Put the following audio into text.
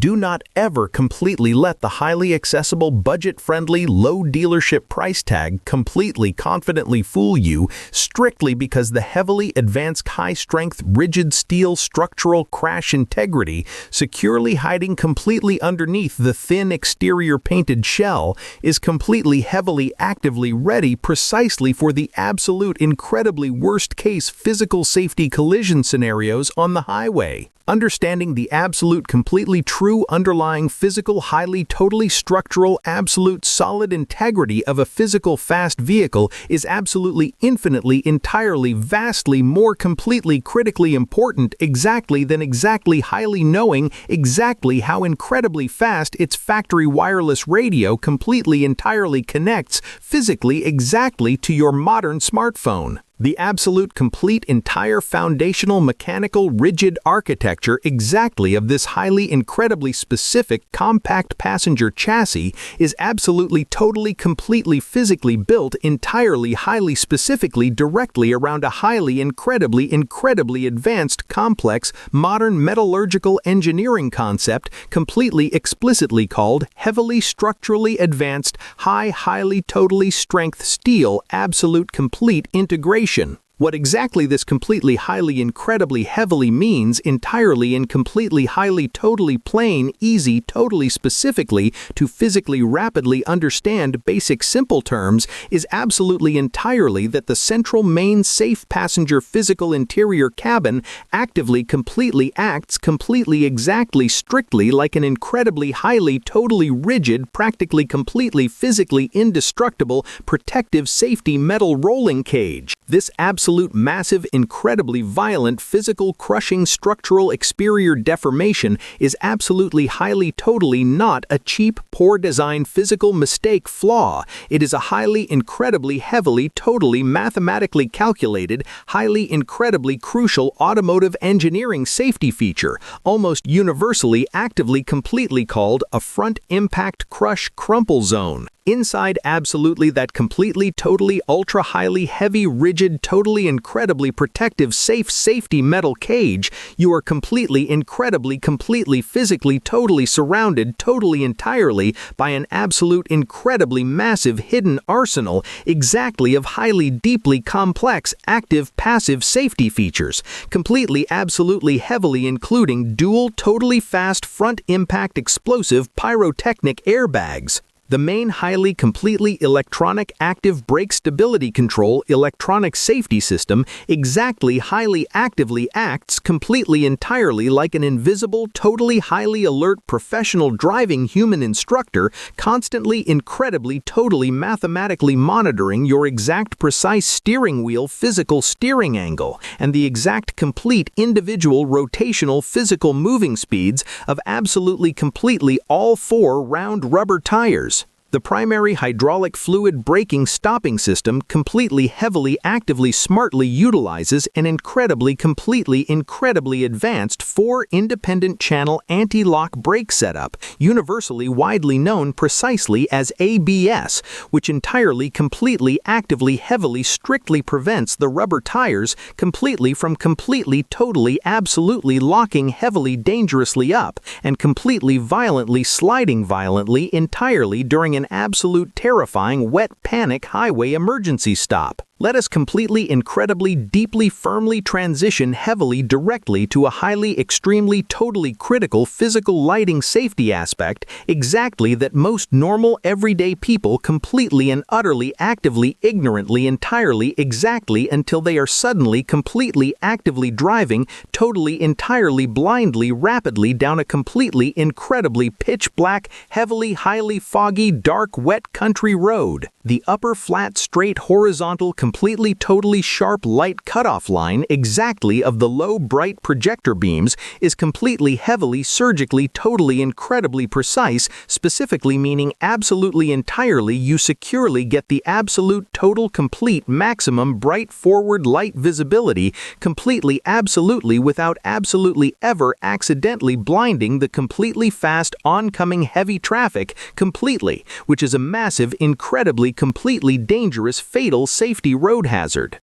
Do not ever completely let the highly accessible, budget-friendly, low dealership price tag completely confidently fool you strictly because the heavily advanced high-strength rigid steel structural crash integrity securely hiding completely underneath the thin exterior painted shell is completely heavily actively ready precisely for the absolute incredibly worst-case physical safety collision scenarios on the highway. Understanding the absolute completely true underlying physical highly totally structural absolute solid integrity of a physical fast vehicle is absolutely infinitely entirely vastly more completely critically important exactly highly knowing exactly how incredibly fast its factory wireless radio completely entirely connects physically exactly to your modern smartphone. The absolute complete entire foundational mechanical rigid architecture exactly of this highly incredibly specific compact passenger chassis is absolutely totally completely physically built entirely highly specifically directly around a highly incredibly advanced complex modern metallurgical engineering concept completely explicitly called heavily structurally advanced highly totally strength steel absolute complete integration. What exactly this completely highly incredibly heavily means entirely and completely highly totally plain easy totally specifically to physically rapidly understand basic simple terms is absolutely entirely that the central main safe passenger physical interior cabin actively completely acts completely exactly strictly like an incredibly highly totally rigid practically completely physically indestructible protective safety metal rolling cage. This absolute massive, incredibly violent, physical, crushing, structural exterior deformation is absolutely highly totally not a cheap, poor design physical mistake flaw. It is a highly, incredibly, heavily, totally, mathematically calculated, highly, incredibly crucial automotive engineering safety feature, almost universally actively completely called a front impact crush crumple zone. Inside absolutely that completely, totally, ultra-highly, heavy, rigid, totally, incredibly protective, safe, safety metal cage, you are completely, incredibly, completely, physically, totally surrounded, totally, entirely by an absolute, incredibly massive hidden arsenal exactly of highly, deeply complex, active, passive safety features, completely, absolutely, heavily including dual, totally fast front impact explosive pyrotechnic airbags. The main highly completely electronic active brake stability control electronic safety system exactly highly actively acts completely entirely like an invisible totally highly alert professional driving human instructor constantly incredibly totally mathematically monitoring your exact precise steering wheel physical steering angle and the exact complete individual rotational physical moving speeds of absolutely completely all four round rubber tires. The primary hydraulic fluid braking stopping system completely heavily actively smartly utilizes an incredibly advanced 4 independent channel anti-lock brake setup, universally widely known precisely as ABS, which entirely completely actively heavily strictly prevents the rubber tires completely from completely totally absolutely locking heavily dangerously up and completely violently sliding violently entirely during an absolute terrifying wet panic highway emergency stop. Let us completely, incredibly, deeply, firmly transition heavily directly to a highly, extremely, totally critical physical lighting safety aspect exactly that most normal everyday people completely and utterly actively ignorantly entirely exactly until they are suddenly completely actively driving totally entirely blindly rapidly down a completely incredibly pitch black heavily highly foggy dark wet country road. The upper flat straight horizontal completely totally sharp light cutoff line exactly of the low bright projector beams is completely heavily surgically totally incredibly precise specifically meaning absolutely entirely you securely get the absolute total complete maximum bright forward light visibility completely absolutely without absolutely ever accidentally blinding the completely fast oncoming heavy traffic completely, which is a massive incredibly completely dangerous fatal safety road hazard.